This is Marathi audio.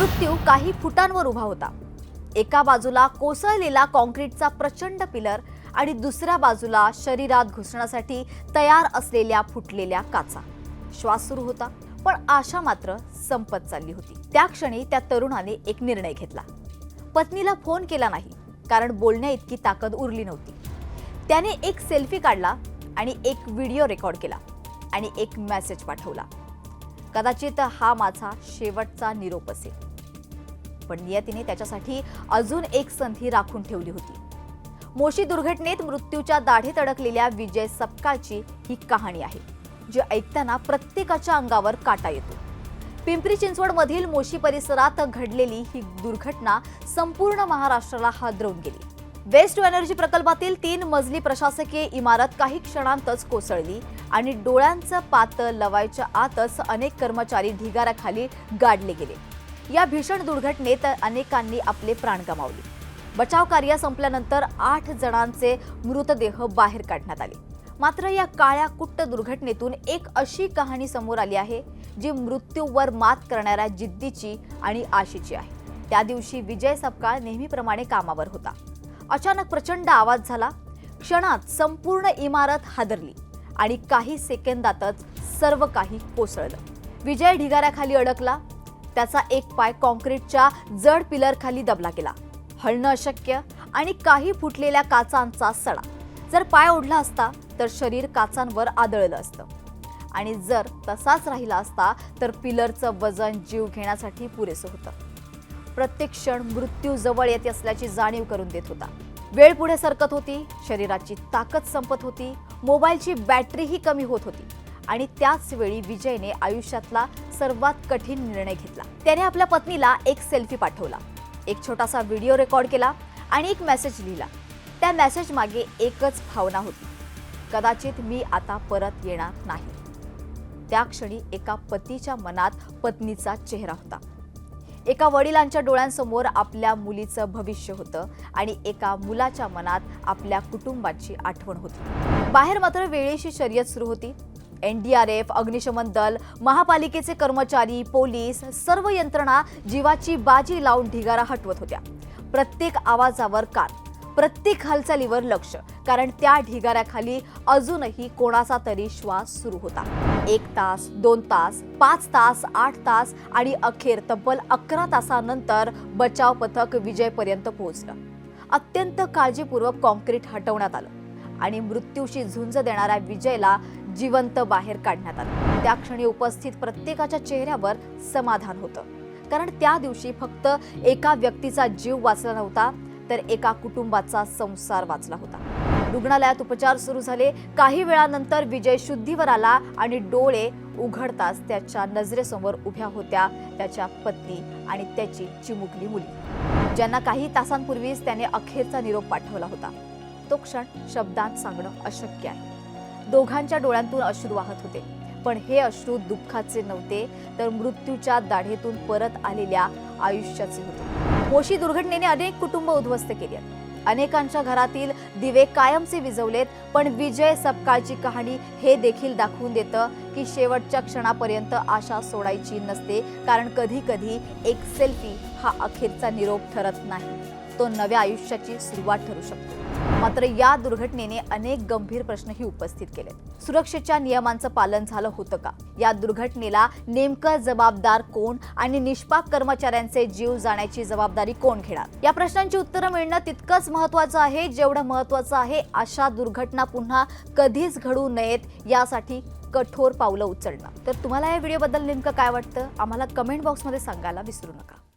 मृत्यू काही फुटांवर उभा होता। एका बाजूला कोसळलेला कॉन्क्रीटचा प्रचंड पिलर आणि दुसऱ्या बाजूला शरीरात घुसण्यासाठी तयार असलेल्या फुटलेल्या काचा। श्वास सुरू होता, पण आशा मात्र संपत चालली होती। त्या क्षणी त्या तरुणाने एक निर्णय घेतला। पत्नीला फोन केला नाही, कारण बोलण्या इतकी ताकद उरली नव्हती। त्याने एक सेल्फी काढला आणि एक व्हिडिओ रेकॉर्ड केला आणि एक मेसेज पाठवला। कदाचित हा माझा शेवटचा निरोप असेल। पण नियतीने त्याच्यासाठी अजून एक संधी राखून ठेवली होती। मोशी दुर्घटनेत मृत्यूच्या दाढेत अडकलेल्या विजय सपकाळची ही कहाणी आहे, जी ऐकताना प्रत्येकाच्या अंगावर काटा येतो। पिंपरी चिंचवडमधील मोशी परिसरात घडलेली ही दुर्घटना संपूर्ण महाराष्ट्राला हादरवून गेली। वेस्ट टू एनर्जी प्रकल्पातील 3 मजली प्रशासकीय इमारत काही क्षणांतच कोसळली आणि डोळ्यांचं पातळ लवायच्या आतच अनेक कर्मचारी ढिगाऱ्याखाली गाडले गेले। या भीषण दुर्घटनेत अनेकांनी आपले प्राण गमावले। बचाव कार्य संपल्यानंतर 8 जणांचे मृतदेह बाहेर काढण्यात आले। मात्र या काळ्या कुट्ट दुर्घटनेतून एक अशी कहाणी समोर आली आहे, जी मृत्यूवर मात करणाऱ्या जिद्दीची आणि आशेची आहे। त्या दिवशी विजय सपकाळ नेहमीप्रमाणे कामावर होता। अचानक प्रचंड आवाज झाला। क्षणात संपूर्ण इमारत हादरली आणि काही सेकंदातच सर्व काही कोसळलं। विजय ढिगाऱ्याखाली अडकला। त्याचा एक पाय कॉन्क्रीटच्या जड पिलर खाली दबला गेला। हलणं अशक्य आणि काही फुटलेल्या काचांचा सडा। जर पाय ओढला असता तर शरीर काचांवर आदळलं असतं आणि जर तसाच राहिला असता तर पिलरचं वजन जीव घेण्यासाठी पुरेसं होतं। प्रत्येक क्षण मृत्यू जवळ येत असल्याची जाणीव करून देत होता। वेळ पुढे सरकत होती, शरीराची ताकद संपत होती, मोबाईलची बॅटरीही कमी होत होती आणि त्याच वेळी विजयने आयुष्यातला सर्वात कठीण निर्णय घेतला। त्याने आपल्या पत्नीला एक सेल्फी पाठवला, एक छोटासा व्हिडिओ रेकॉर्ड केला आणि एक मेसेज लिहिला। त्या मेसेज मागे एकच भावना होती, कदाचित मी आता परत येणार नाही। त्या क्षणी एका पतीच्या मनात पत्नीचा चेहरा होता, एका वडिलांच्या डोळ्यांसमोर आपल्या मुलीचं भविष्य होतं आणि एका मुलाच्या मनात आपल्या कुटुंबाची आठवण होती। बाहेर मात्र वेळेची शर्यत सुरू होती। NDRF, अग्निशमन दल, महापालिकेचे कर्मचारी, पोलीस, सर्व यंत्रणा जीवाची बाजी लावून ढिगारा हटवत होत्या। प्रत्येक आवाजावर कान, प्रत्येक हालचालीवर लक्ष, कारण त्या ढिगाऱ्याखाली अजूनही कोणाचा तरी श्वास सुरू होता। 1 तास, 2 तास, 5 तास, 8 तास आणि अखेर तब्बल 11 तासानंतर बचाव पथक विजयपर्यंत पोहोचलं। अत्यंत काळजीपूर्वक कॉन्क्रीट हटवण्यात आलं आणि मृत्यूशी झुंज देणाऱ्या विजयला जिवंत बाहेर काढण्यात आलं। त्या क्षणी उपस्थित प्रत्येकाच्या चेहऱ्यावर समाधान होतं, कारण त्या दिवशी फक्त एका व्यक्तीचा जीव वाचला नव्हता, तर एका कुटुंबाचा संसार वाचला होता। रुग्णालयात उपचार सुरू झाले। काही वेळानंतर विजय शुद्धीवर आला आणि डोळे उघडताच त्याच्या नजरेसमोर उभ्या होत्या त्याच्या पत्नी आणि त्याची चिमुकली मुली, ज्यांना काही तासांपूर्वीच त्याने अखेरचा निरोप पाठवला होता। तो क्षण शब्दांत सांगणं अशक्य आहे। दोघांच्या डोळ्यांतून अश्रू वाहत होते, पण हे अश्रू दुःखाचे नव्हते, तर मृत्यूच्या दाढेतून परत आलेल्या आयुष्याचे होते। मोशी दुर्घटनेने अनेक कुटुंब उद्ध्वस्त केली आहेत। अनेकांच्या घरातील दिवे कायमचे विझवलेत, पण विजय सपकाळची कहाणी हे देखील दाखवून देतं की शेवटच्या क्षणापर्यंत आशा सोडायची नसते, कारण कधी कधी एक सेल्फी हा अखेरचा निरोप ठरत नाही, तो नव्या आयुष्याची सुरुवात ठरू शकतो। मात्र या दुर्घटनेने अनेक गंभीर प्रश्नही उपस्थित केलेत। सुरक्षेच्या नियमांचं पालन झालं होतं का? या दुर्घटनेला नेमकं जबाबदार कोण आणि निष्पाप कर्मचाऱ्यांचे जीव जाण्याची जबाबदारी कोण घेणार? या प्रश्नांची उत्तरं मिळणं तितकंच महत्त्वाचं आहे, जेवढं महत्त्वाचं आहे अशा दुर्घटना पुन्हा कधीच घडू नयेत यासाठी कठोर पावलं उचलणं। तर तुम्हाला या व्हिडिओबद्दल नेमकं काय वाटतं? आम्हाला कमेंट बॉक्समध्ये सांगायला विसरू नका।